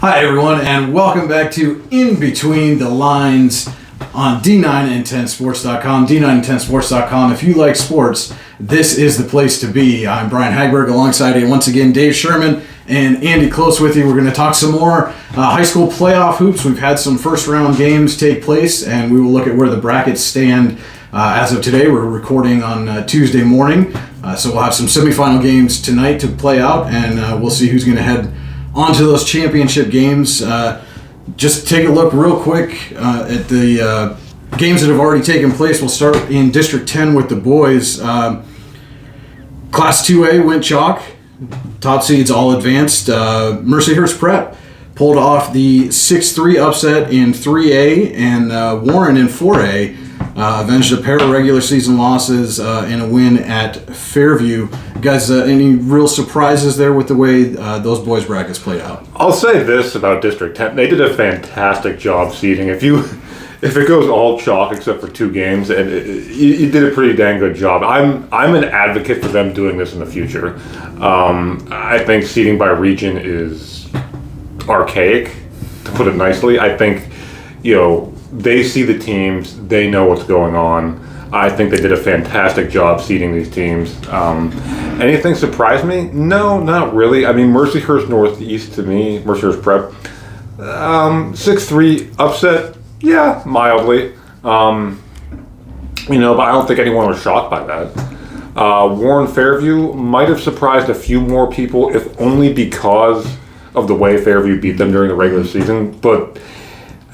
Hi, everyone, and welcome back to In Between the Lines on D9and10sports.com. D9and10sports.com. If you like sports, this is the place to be. I'm Brian Hagberg, alongside once again Dave Sherman and Andy Close with you. We're going to talk some more high school playoff hoops. We've had some first-round games take place, and we will look at where the brackets stand as of today. We're recording on Tuesday morning, so we'll have some semifinal games tonight to play out, and we'll see who's going to head onto those championship games. Just take a look real quick at the games that have already taken place. We'll start in District 10 with the boys. Class 2A went chalk. Top seeds all advanced. Mercyhurst Prep pulled off the 6-3 upset in 3A, and Warren in 4A avenged a pair of regular season losses in a win at Fairview. Guys, any real surprises there with the way those boys' brackets played out? I'll say this about District 10. They did a fantastic job seeding. If it goes all chalk except for 2 games, and you did a pretty dang good job. I'm an advocate for them doing this in the future. I think seeding by region is archaic, to put it nicely. I think, they see the teams, they know what's going on. I think they did a fantastic job seeding these teams. Anything surprised me? No, not really. I mean, Mercyhurst Northeast to me, Mercyhurst Prep, 6-3 upset, yeah, mildly. But I don't think anyone was shocked by that. Warren Fairview might have surprised a few more people, if only because of the way Fairview beat them during the regular season.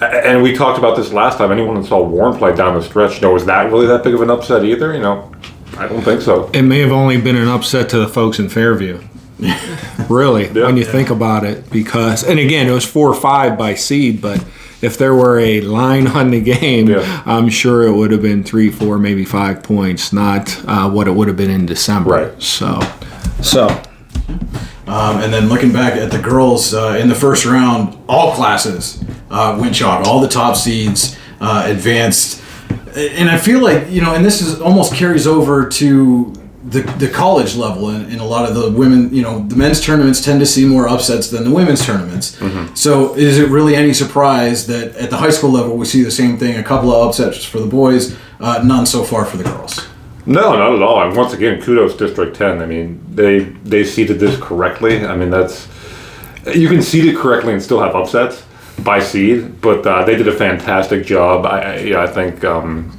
And we talked about this last time. Anyone that saw Warren play down the stretch, was that really that big of an upset either? I don't think so. It may have only been an upset to the folks in Fairview. Really, when you think about it. Because, and again, it was 4-5 by seed, but if there were a line on the game, I'm sure it would have been 3, 4, maybe 5 points, not what it would have been in December. Right. So. And then looking back at the girls in the first round, all classes went chalk. All the top seeds advanced. And I feel like, and this is almost carries over to the college level in a lot of the women, the men's tournaments tend to see more upsets than the women's tournaments. Mm-hmm. So is it really any surprise that at the high school level we see the same thing, a couple of upsets for the boys, none so far for the girls? No, not at all. And once again, kudos District 10. I mean, they seeded this correctly. I mean, you can seed it correctly and still have upsets by seed, but they did a fantastic job. I think to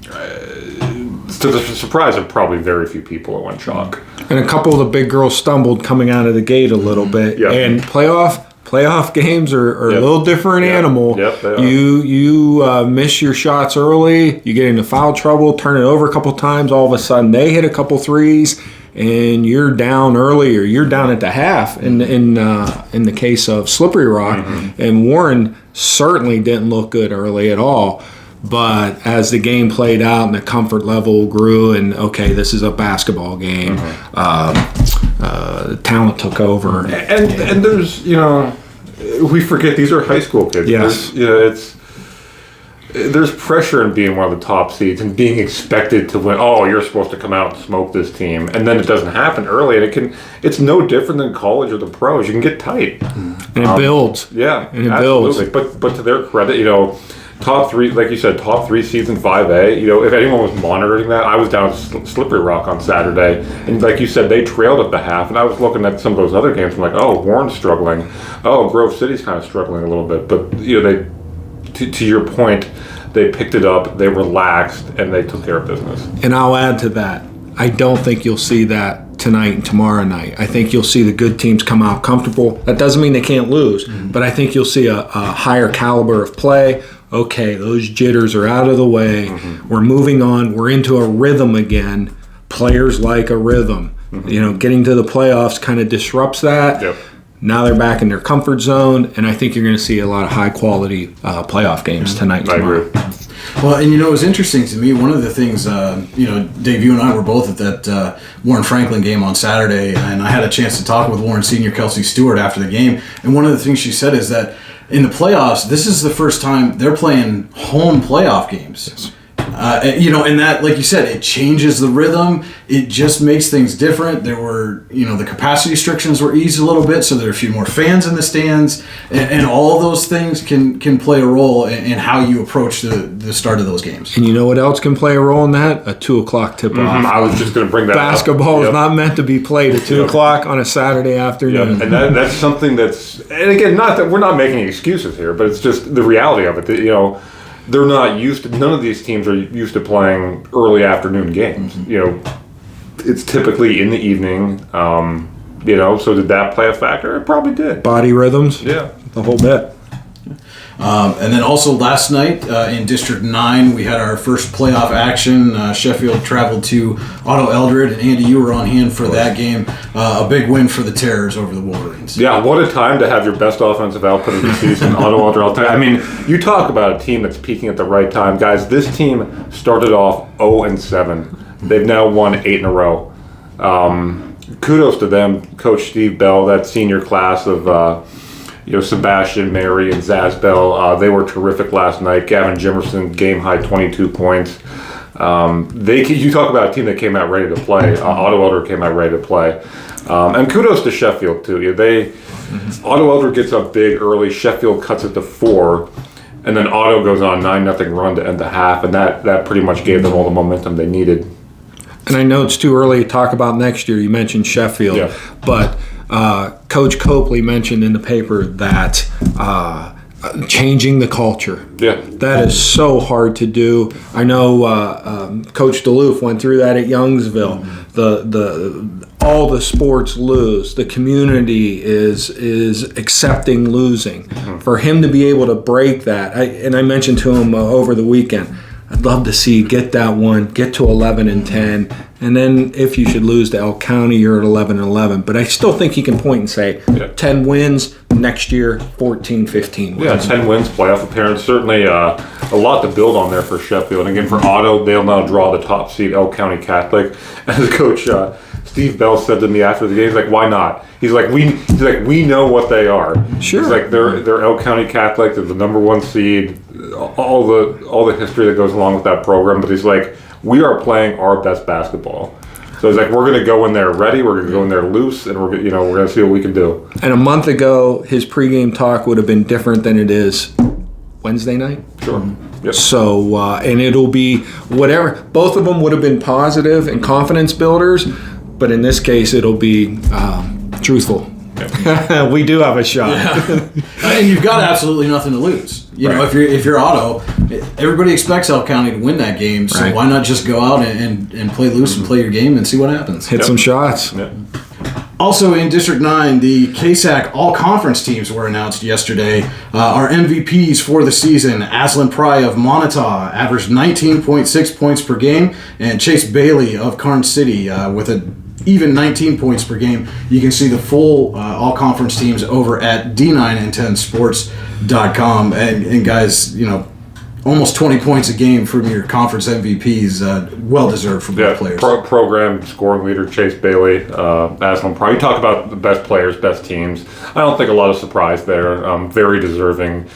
the surprise of probably very few people, it went chalk. And a couple of the big girls stumbled coming out of the gate a little bit. Yep. And playoff games are a little different animal. Yep, they are. You miss your shots early, you get into foul trouble, turn it over a couple times, all of a sudden they hit a couple threes, and you're down early, or you're down at the half in the case of Slippery Rock. Mm-hmm. And Warren certainly didn't look good early at all. But as the game played out and the comfort level grew, and okay, this is a basketball game, the talent took over. And there's, we forget these are high school kids. Yes. There's pressure in being one of the top seeds and being expected to win. Oh, you're supposed to come out and smoke this team, and then it doesn't happen early. And it's no different than college or the pros. You can get tight, and it builds. Yeah, and it absolutely. builds. But to their credit, top 3, like you said, top 3 seeds in 5A. If anyone was monitoring that, I was down at Slippery Rock on Saturday, and like you said, they trailed at the half, and I was looking at some of those other games. I'm like, oh, Warren's struggling. Oh, Grove City's kind of struggling a little bit. But they, to your point, they picked it up, they relaxed, and they took care of business. And I'll add to that. I don't think you'll see that tonight and tomorrow night. I think you'll see the good teams come out comfortable. That doesn't mean they can't lose, but I think you'll see a higher caliber of play. Okay, those jitters are out of the way. Mm-hmm. We're moving on. We're into a rhythm again. Players like a rhythm. Mm-hmm. Getting to the playoffs kind of disrupts that. Yep. Now they're back in their comfort zone, and I think you're going to see a lot of high-quality playoff games tonight and tomorrow. I agree. Well, and it was interesting to me. One of the things, Dave, you and I were both at that Warren Franklin game on Saturday, and I had a chance to talk with Warren senior Kelsey Stewart after the game. And one of the things she said is that in the playoffs, this is the first time they're playing home playoff games. Yes. And that, like you said, it changes the rhythm. It just makes things different. There were, the capacity restrictions were eased a little bit, so there are a few more fans in the stands, and all of those things can play a role in how you approach the start of those games. And you know what else can play a role in that? A 2 o'clock tip-off. I was just going to bring that Basketball up. is not meant to be played at 2 o'clock on a Saturday afternoon. And that's something that's, and again, not that we're not making excuses here, but it's just the reality of it. That, they're not used to, none of these teams are used to playing early afternoon games. It's typically in the evening. So did that play a factor? It probably did. Body rhythms? Yeah. The whole bit. And then also last night in District 9, we had our first playoff action. Sheffield traveled to Otto Eldred, and Andy, you were on hand for that game. A big win for the Terrors over the Wolverines. Yeah, what a time to have your best offensive output of the season, Otto Eldred. I mean, you talk about a team that's peaking at the right time. Guys, this team started off 0-7. They've now won 8 in a row. Kudos to them, Coach Steve Bell, that senior class of Sebastian, Mary, and Zaz Bell. They were terrific last night. Gavin Jimerson, game high 22 points. You talk about a team that came out ready to play. Otto Eldred came out ready to play. And kudos to Sheffield, too. Otto Eldred gets up big early. Sheffield cuts it to 4. And then Otto goes on 9-0 run to end the half. And that pretty much gave them all the momentum they needed. And I know it's too early to talk about next year. You mentioned Sheffield. But Coach Copley mentioned in the paper that changing the culture. Yeah. That is so hard to do. I know Coach DeLoof went through that at Youngsville. All the sports lose. The community is accepting losing. For him to be able to break that, I mentioned to him over the weekend, I'd love to see get that one, get to 11-10, and then if you should lose to Elk County, you're at 11-11. But I still think he can point and say 10 wins next year, 14, 15 wins. Yeah, 10 wins, playoff appearance. Certainly a lot to build on there for Sheffield. And again, for Otto, they'll now draw the top seed, Elk County Catholic. As Coach Steve Bell said to me after the game, he's like, "Why not?" He's like, "We know what they are." Sure. He's like, "They're Elk County Catholic. They're the number 1 seed. All the history that goes along with that program." But he's like, "We are playing our best basketball." So he's like, "We're going to go in there ready. We're going to go in there loose, and we're going to see what we can do." And a month ago, his pregame talk would have been different than it is Wednesday night. Sure. Yep. So, and it'll be whatever. Both of them would have been positive and confidence builders, but in this case, it'll be truthful. Yep. We do have a shot. Yeah. And you've got absolutely nothing to lose. If you're Otto, everybody expects Elk County to win that game, so why not just go out and play loose and play your game and see what happens? Hit some shots. Yep. Also in District 9, the KSAC all-conference teams were announced yesterday. Our MVPs for the season, Aslan Pry of Montauk averaged 19.6 points per game, and Chase Bailey of Karn City with even 19 points per game. You can see the full all-conference teams over at D9and10sports.com. And guys, almost 20 points a game from your conference MVPs, well-deserved for both players. Program scoring leader Chase Bailey, Aslan Pry. You talk about the best players, best teams. I don't think a lot of surprise there. Very deserving.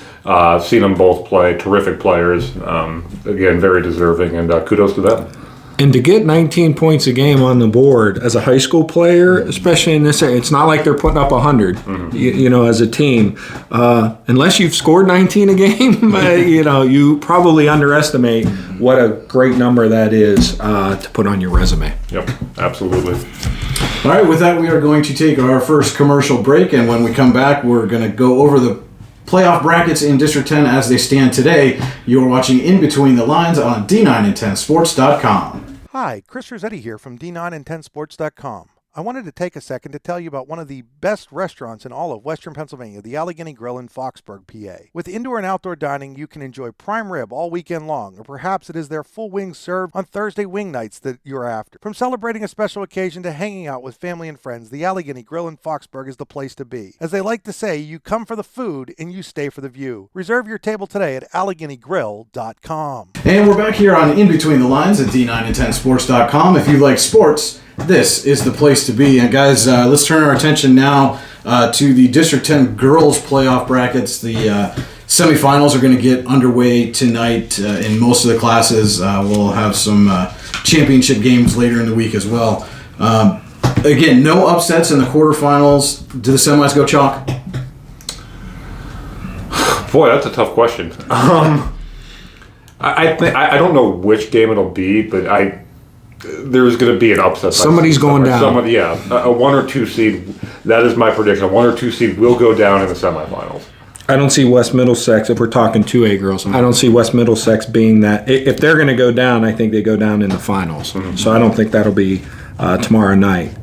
Seen them both play. Terrific players. Again, very deserving, and kudos to them. And to get 19 points a game on the board as a high school player, especially in this area, it's not like they're putting up 100, as a team. Unless you've scored 19 a game, you probably underestimate what a great number that is to put on your resume. Yep, absolutely. All right, with that, we are going to take our first commercial break, and when we come back, we're going to go over the playoff brackets in District 10 as they stand today. You are watching In Between the Lines on D9and10sports.com. Hi, Chris Rossetti here from D9and10sports.com. I wanted to take a second to tell you about one of the best restaurants in all of Western Pennsylvania, the Allegheny Grill in Foxburg, PA. With indoor and outdoor dining, you can enjoy prime rib all weekend long, or perhaps it is their full wings served on Thursday wing nights that you're after. From celebrating a special occasion to hanging out with family and friends, the Allegheny Grill in Foxburg is the place to be. As they like to say, you come for the food and you stay for the view. Reserve your table today at AlleghenyGrill.com. And we're back here on In Between the Lines at D9and10sports.com. If you like sports, this is the place to be. And guys, let's turn our attention now to the District 10 girls playoff brackets. The Semifinals are going to get underway tonight in most of the classes. We'll have some championship games later in the week as well. Again, no upsets in the quarterfinals. Do the semis go chalk? Boy, that's a tough question. I don't know which game it'll be, but there's going to be an upset. Somebody's going down. Somebody, a 1 or 2 seed. That is my prediction. A 1 or 2 seed will go down in the semifinals. I don't see West Middlesex, if we're talking 2A girls, I don't see West Middlesex being that. If they're going to go down, I think they go down in the finals. Mm-hmm. So I don't think that'll be tomorrow night,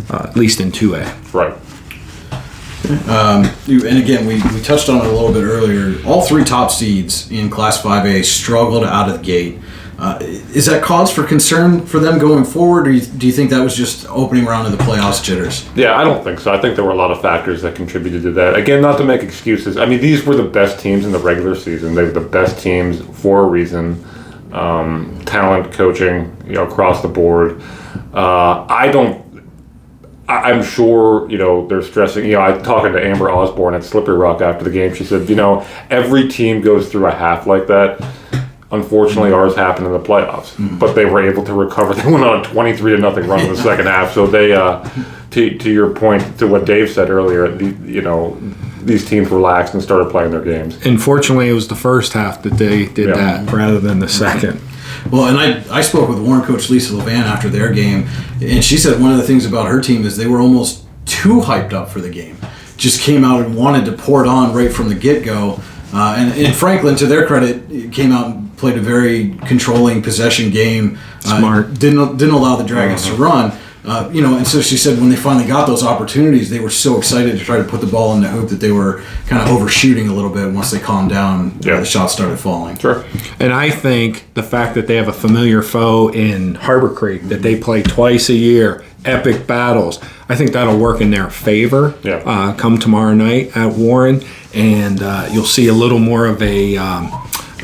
at least in 2A. Right. And again, we touched on it a little bit earlier. All 3 top seeds in Class 5A struggled out of the gate. Is that cause for concern for them going forward, or do you think that was just opening round of the playoffs jitters? Yeah, I don't think so. I think there were a lot of factors that contributed to that. Again, not to make excuses. I mean, these were the best teams in the regular season. They were the best teams for a reason. Talent, coaching, across the board. I'm sure, they're stressing. I was talking to Amber Osborne at Slippery Rock after the game. She said, every team goes through a half like that. Unfortunately, ours happened in the playoffs, but they were able to recover. They went on a 23-0 run in the second half. So they, to your point, to what Dave said earlier, these teams relaxed and started playing their games. Unfortunately, it was the first half that they did that rather than the second. Well, and I spoke with Warren coach Lisa Levan after their game, and she said one of the things about her team is they were almost too hyped up for the game. Just came out and wanted to pour it on right from the get-go. And Franklin, to their credit, came out and played a very controlling possession game. Smart. Didn't allow the Dragons to run. And so she said when they finally got those opportunities, they were so excited to try to put the ball in the hoop that they were kind of overshooting a little bit. Once they calmed down, the shots started falling. Sure. And I think the fact that they have a familiar foe in Harbor Creek, that they play twice a year, epic battles, I think that'll work in their favor come tomorrow night at Warren. And you'll see a little more of a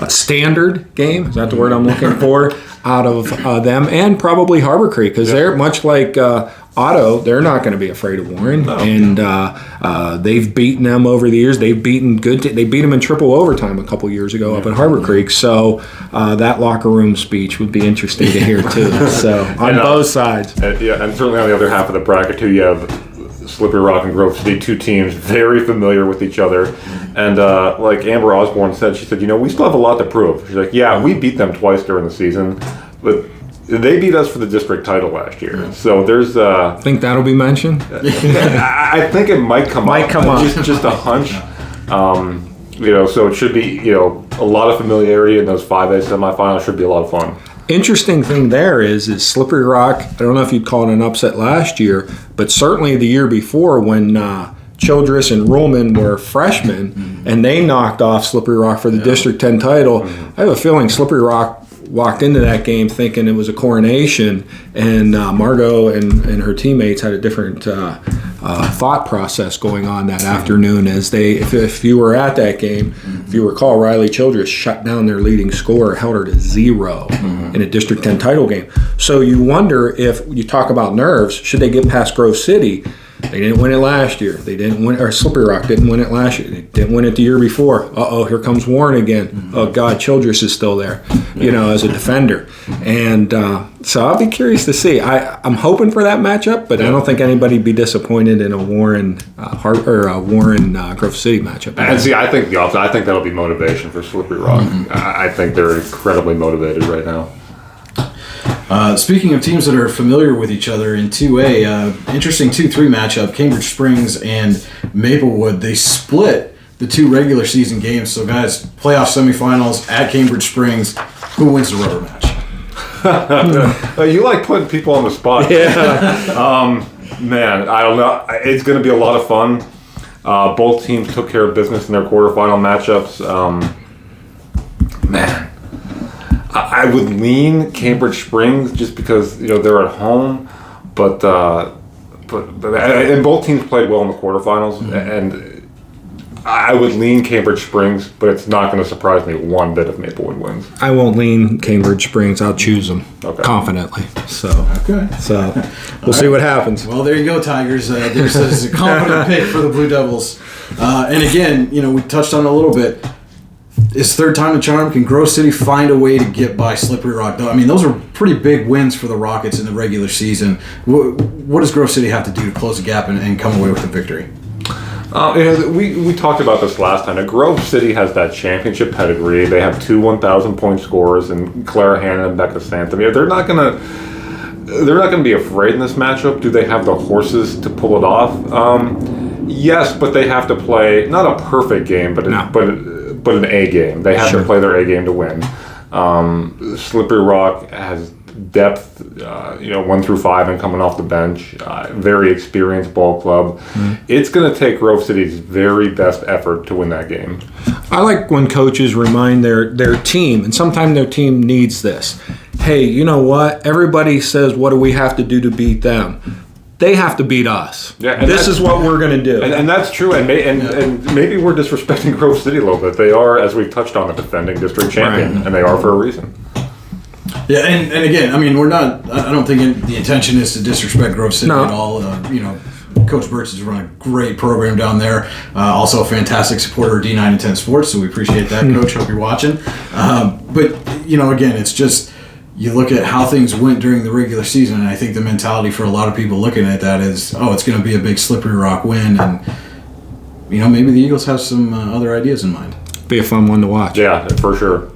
standard game. Is that the word I'm looking for? Out of them, and probably Harbor Creek, because they're much like Otto. They're not going to be afraid of Warren, and they've beaten them over the years. They've beaten they beat them in triple overtime a couple years ago up at Harbor Creek. So that locker room speech would be interesting to hear too. So on both sides, and certainly on the other half of the bracket too, you have Slippery Rock and Grove City, 2 teams very familiar with each other. And like Amber Osborne said, she said, we still have a lot to prove. She's like, we beat them twice during the season, but they beat us for the district title last year. So there's... think that'll be mentioned? I think it might come up. Just a hunch. So it should be, a lot of familiarity in those 5A semifinals. Should be a lot of fun. Interesting thing there is Slippery Rock, I don't know if you'd call it an upset last year, but certainly the year before when Childress and Ruhlman were freshmen and they knocked off Slippery Rock for the District 10 title. I have a feeling Slippery Rock walked into that game thinking it was a coronation, and Margot and her teammates had a different thought process going on that afternoon. As if you were at that game, if you recall, Riley Childress shut down their leading scorer, held her to 0 in a District 10 title game. So you wonder, if you talk about nerves, should they get past Grove City? They didn't win it last year. They didn't win, or Slippery Rock didn't win it last year. They didn't win it the year before. Here comes Warren again. Oh God, Childress is still there, as a defender. And so I'll be curious to see. I'm hoping for that matchup, but I don't think anybody'd be disappointed in a Warren Grove City matchup. And see, I think the opposite. I think that'll be motivation for Slippery Rock. I think they're incredibly motivated right now. Speaking of teams that are familiar with each other in 2A, interesting 2-3 matchup, Cambridge Springs and Maplewood. They split the 2 regular season games. So guys, playoff semifinals at Cambridge Springs. Who wins the rubber match? You like putting people on the spot. Yeah. Man, I don't know. It's going to be a lot of fun. Both teams took care of business in their quarterfinal matchups. I would lean Cambridge Springs just because they're at home, but and both teams played well in the quarterfinals, and I would lean Cambridge Springs, but it's not going to surprise me one bit if Maplewood wins. I won't lean Cambridge Springs. I'll choose them confidently. So we'll see what happens. Well, there you go, Tigers. There's a confident pick for the Blue Devils. And again, we touched on it a little bit. Is third time the charm? Can Grove City find a way to get by Slippery Rock? I mean, those are pretty big wins for the Rockets in the regular season. What does Grove City have to do to close the gap and come away with the victory? We talked about this last time. Grove City has that championship pedigree. They have 2 1,000-point scorers in Clara Hannon and Becca Santham. They're not gonna be afraid in this matchup. Do they have the horses to pull it off? Yes, but they have to play not a perfect game, but an A game. They have to play their A game to win. Slippery Rock has depth, 1 through 5 and coming off the bench. Very experienced ball club. It's going to take Grove City's very best effort to win that game. I like when coaches remind their team, and sometimes their team needs this. Hey, you know what? Everybody says, what do we have to do to beat them? They have to beat us. Yeah, this is what we're going to do. And that's true. And maybe we're disrespecting Grove City a little bit. They are, as we've touched on, a defending district champion, and they are for a reason. Yeah, and again, I mean, we're not. I don't think the intention is to disrespect Grove City at all. Coach Burtz has run a great program down there. Also a fantastic supporter of D9 and 10 Sports, so we appreciate that, Coach. Hope you're watching. But again, it's just you look at how things went during the regular season, and I think the mentality for a lot of people looking at that is, it's going to be a big Slippery Rock win, and maybe the Eagles have some other ideas in mind. Be a fun one to watch. Yeah, for sure.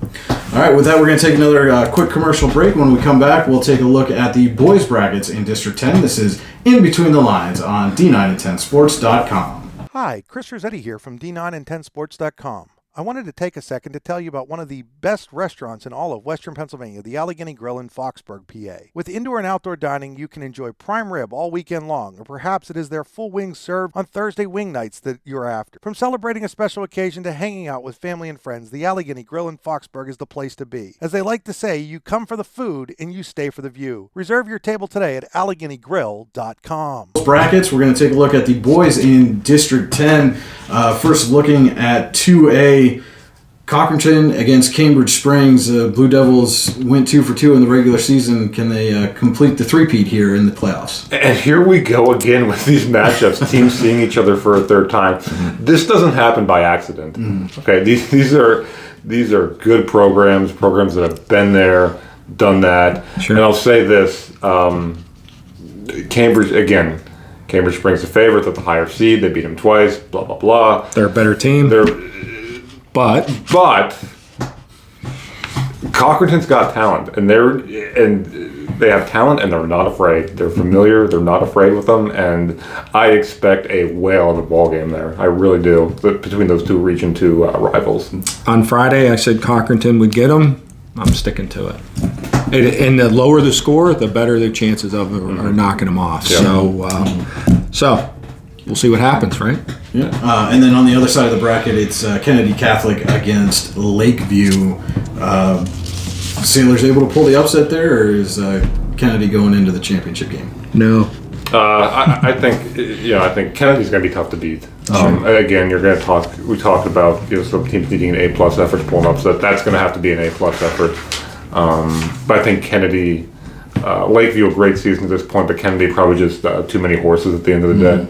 All right, with that, we're going to take another quick commercial break. When we come back, we'll take a look at the boys brackets in District 10. This is In Between the Lines on D9and10sports.com. Hi, Chris Rossetti here from D9and10sports.com. I wanted to take a second to tell you about one of the best restaurants in all of Western Pennsylvania, the Allegheny Grill in Foxburg, PA. With indoor and outdoor dining, you can enjoy prime rib all weekend long, or perhaps it is their full wings served on Thursday wing nights that you're after. From celebrating a special occasion to hanging out with family and friends, the Allegheny Grill in Foxburg is the place to be. As they like to say, you come for the food and you stay for the view. Reserve your table today at AlleghenyGrill.com. Brackets, we're going to take a look at the boys in District 10. First looking at 2A. Cochranton against Cambridge Springs. Blue Devils went 2 for 2 in the regular season. Can they complete the three-peat here in the playoffs? And here we go again with these matchups, teams seeing each other for a third time. This doesn't happen by accident. Okay, these are good programs that have been there, done that. Sure. And I'll say this, Cambridge Springs a favorite, they're the higher seed, they beat them twice, blah, blah, blah. They're a better team. But Cochranton's got talent, and they have talent, and they're not afraid. They're familiar. They're not afraid with them, and I expect a whale of a ball game there. I really do, between those two Region 2 rivals. On Friday, I said Cochranton would get them. I'm sticking to it. And the lower the score, the better the chances of are knocking them off. Yeah. So we'll see what happens, right? Yeah. And then on the other side of the bracket, it's Kennedy Catholic against Lakeview. Sailors able to pull the upset there, or is Kennedy going into the championship game? No. I think Kennedy's going to be tough to beat. Again, we talked about some teams needing an A+ effort to pull an upset. That's going to have to be an A+ effort. But I think Kennedy, Lakeview, a great season at this point, but Kennedy probably just too many horses at the end of the day.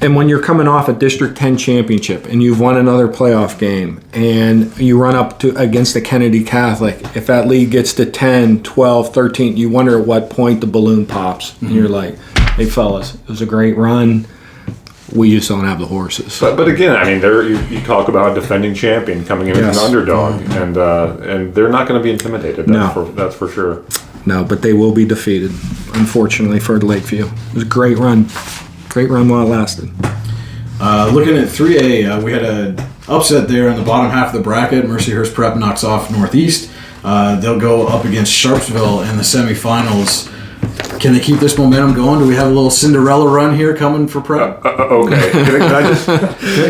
And when you're coming off a District 10 championship and you've won another playoff game and you run up against the Kennedy Catholic, if that lead gets to 10, 12, 13, you wonder at what point the balloon pops. And you're like, hey, fellas, it was a great run. We just don't have the horses. But again, I mean, you talk about a defending champion coming in as an underdog, and they're not going to be intimidated. That's for sure. No, but they will be defeated, unfortunately, for Lakeview. It was a great run. Great run while it lasted. Looking at 3A, we had an upset there in the bottom half of the bracket. Mercyhurst Prep knocks off Northeast. They'll go up against Sharpsville in the semifinals. Can they keep this momentum going? Do we have a little Cinderella run here coming for Prep? Okay.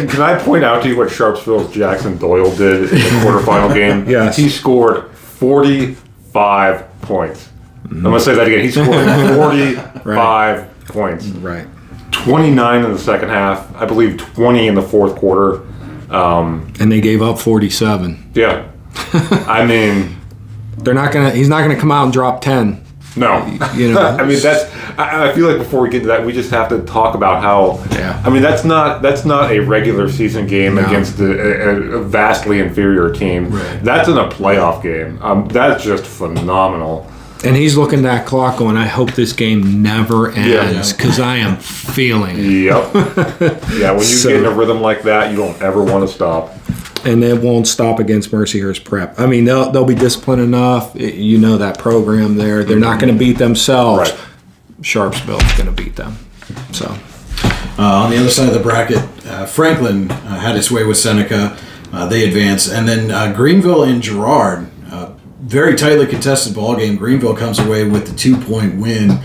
Can I point out to you what Sharpsville's Jackson Doyle did in the quarterfinal game? Yes. He scored 45 points. I'm going to say that again. He scored 45 points. Right. 29 in the second half. I believe 20 in the fourth quarter. And they gave up 47. Yeah. I mean, He's not gonna come out and drop 10. no. You know. I mean, I feel like before we get to that, we just have to talk about how. Yeah. I mean, that's not a regular season game against a vastly inferior team. Right. That's in a playoff game. That's just phenomenal. And he's looking at that clock going, I hope this game never ends because I am feeling it. Yep. Yeah, when you get in a rhythm like that, you don't ever want to stop. And it won't stop against Mercyhurst Prep. I mean, they'll be disciplined enough. You know that program there. They're not going to beat themselves. Right. Sharpsville's going to beat them. So On the other side of the bracket, Franklin had its way with Seneca. They advance. And then Greenville and Girard, very tightly contested ball game. Greenville comes away with the 2-point win.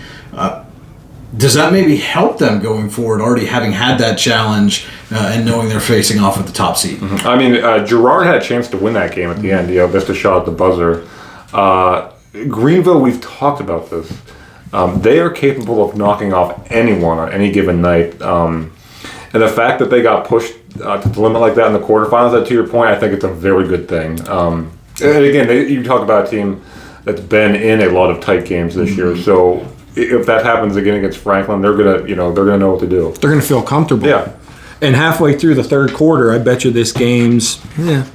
Does that maybe help them going forward, already having had that challenge and knowing they're facing off with the top seed? Mm-hmm. I mean, Girard had a chance to win that game at the end. Missed a shot at the buzzer. Greenville, we've talked about this. They are capable of knocking off anyone on any given night. And the fact that they got pushed to the limit like that in the quarterfinals, to your point, I think it's a very good thing. And again, you talk about a team that's been in a lot of tight games this year. So if that happens again against Franklin, they're gonna know what to do. they're going to feel comfortable. Yeah. And halfway through the third quarter, I bet you this game's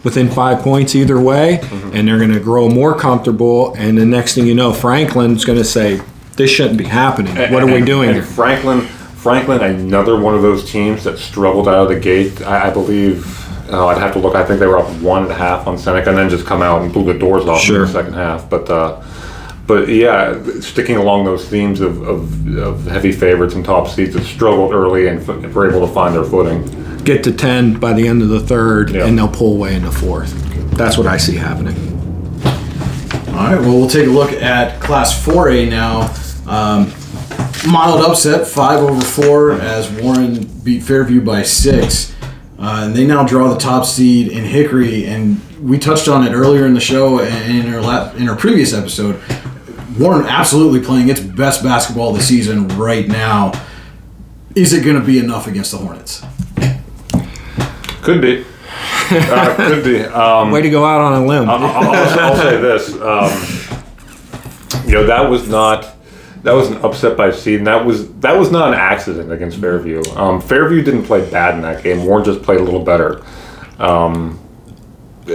within 5 points either way, and they're going to grow more comfortable. And the next thing you know, Franklin's going to say, this shouldn't be happening. What are we doing and here? Franklin, another one of those teams that struggled out of the gate. I believe, I'd have to look. I think they were up 1.5 on Seneca, and then just come out and blew the doors off in the second half. But yeah, sticking along those themes of heavy favorites and top seeds that struggled early and were able to find their footing. Get to 10 by the end of the third, and they'll pull away in the fourth. That's what I see happening. All right, well, we'll take a look at Class 4A now. Mild upset, 5-4, as Warren beat Fairview by 6. And they now draw the top seed in Hickory. And we touched on it earlier in the show and in our previous episode. Warren absolutely playing its best basketball of the season right now. Is it going to be enough against the Hornets? Could be. Could be. Way to go out on a limb. I'll say this. That was an upset by seed, and that was not an accident against Fairview. Fairview didn't play bad in that game. Warren just played a little better.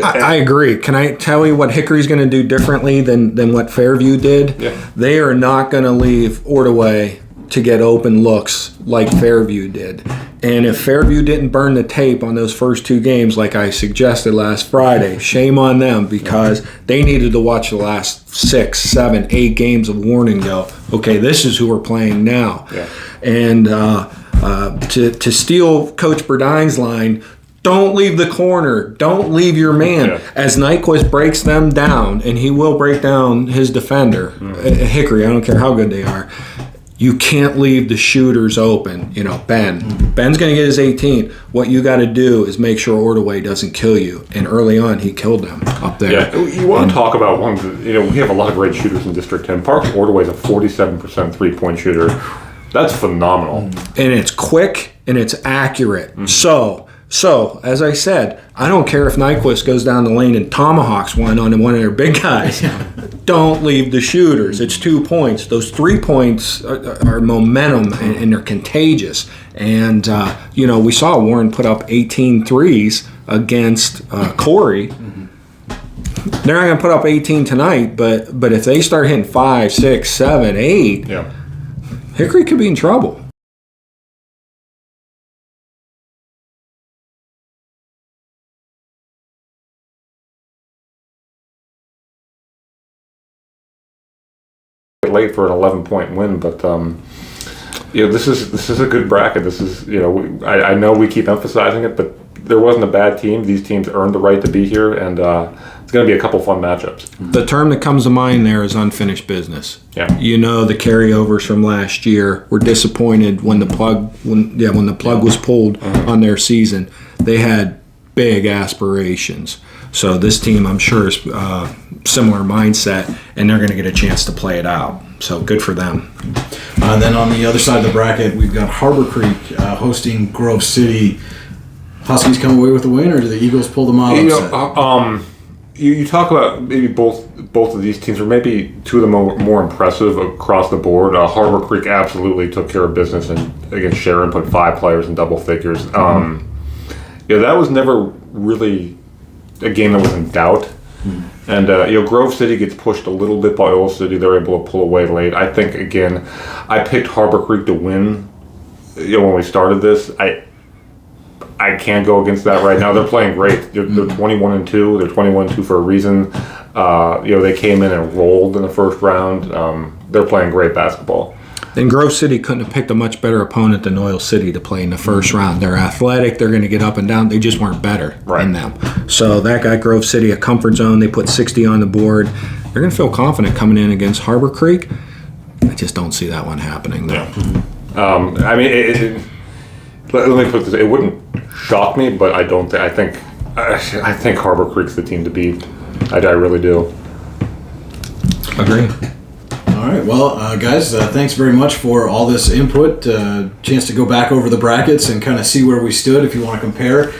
I agree. Can I tell you what Hickory's going to do differently than what Fairview did? Yeah. They are not going to leave Ordway to get open looks like Fairview did. And if Fairview didn't burn the tape on those first 2 games like I suggested last Friday, shame on them, because they needed to watch the last 6, 7, 8 games of Warren and go, okay, this is who we're playing now. Yeah. And to steal Coach Burdine's line, don't leave the corner. Don't leave your man. Yeah. As Nyquist breaks them down, and he will break down his defender, Hickory, I don't care how good they are, you can't leave the shooters open. Ben. Ben's going to get his 18. What you got to do is make sure Ordway doesn't kill you. And early on, he killed them up there. Yeah, you want to talk about one. We have a lot of great shooters in District 10. Parker Ordway's a 47% three-point shooter. That's phenomenal. And it's quick and it's accurate. So, as I said, I don't care if Nyquist goes down the lane and tomahawks one on one of their big guys. Don't leave the shooters. It's 2 points. Those 3 points are momentum, and they're contagious. And, we saw Warren put up 18 threes against Corey. They're not going to put up 18 tonight, but if they start hitting 5, 6, 7, 8, Hickory could be in trouble. Late for an 11-point win, but this is a good bracket. This is I know we keep emphasizing it, but there wasn't a bad team. These teams earned the right to be here, and it's going to be a couple fun matchups. The term that comes to mind there is unfinished business. Yeah. The carryovers from last year were disappointed when the plug was pulled on their season. They had big aspirations. So this team, I'm sure, is similar mindset, and they're going to get a chance to play it out. So good for them. Then on the other side of the bracket, we've got Harbor Creek hosting Grove City. Huskies come away with the win, or do the Eagles pull them out? You talk about maybe both of these teams, or maybe two of the more impressive across the board. Harbor Creek absolutely took care of business and against Sharon, put 5 players in double figures. That was never really a game that was in doubt. And Grove City gets pushed a little bit by Oil City. They're able to pull away late. I think, again, I picked Harbor Creek to win. When we started this, I can't go against that right now. They're playing great. They're 21-2. They're 21-2 for a reason. They came in and rolled in the first round. They're playing great basketball. And Grove City couldn't have picked a much better opponent than Oil City to play in the first round. They're athletic. They're going to get up and down. They just weren't better than them. So that got Grove City a comfort zone. They put 60 on the board. They're going to feel confident coming in against Harbor Creek. I just don't see that one happening, though. Yeah. Let me put this. It wouldn't shock me, but I don't. I think Harbor Creek's the team to beat. I really do. Agree. All right. Well, guys, thanks very much for all this input. Chance to go back over the brackets and kind of see where we stood. If you want to compare,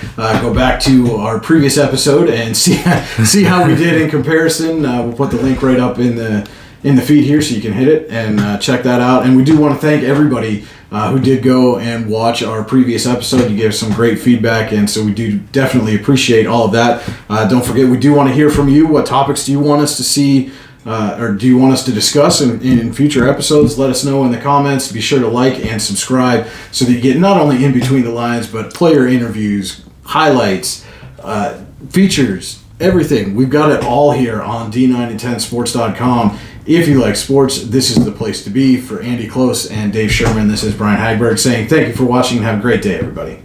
go back to our previous episode and see how we did in comparison. We'll put the link right up in the feed here, so you can hit it and check that out. And we do want to thank everybody who did go and watch our previous episode. You gave us some great feedback, and so we do definitely appreciate all of that. Don't forget, we do want to hear from you. What topics do you want us to see, or do you want us to discuss in future episodes? Let us know in the comments. Be sure to like and subscribe so that you get not only In Between the Lines, but player interviews, highlights, features, everything. We've got it all here on D9and10sports.com. If you like sports, this is the place to be. For Andy Close and Dave Sherman, this is Brian Hagberg saying thank you for watching and have a great day, everybody.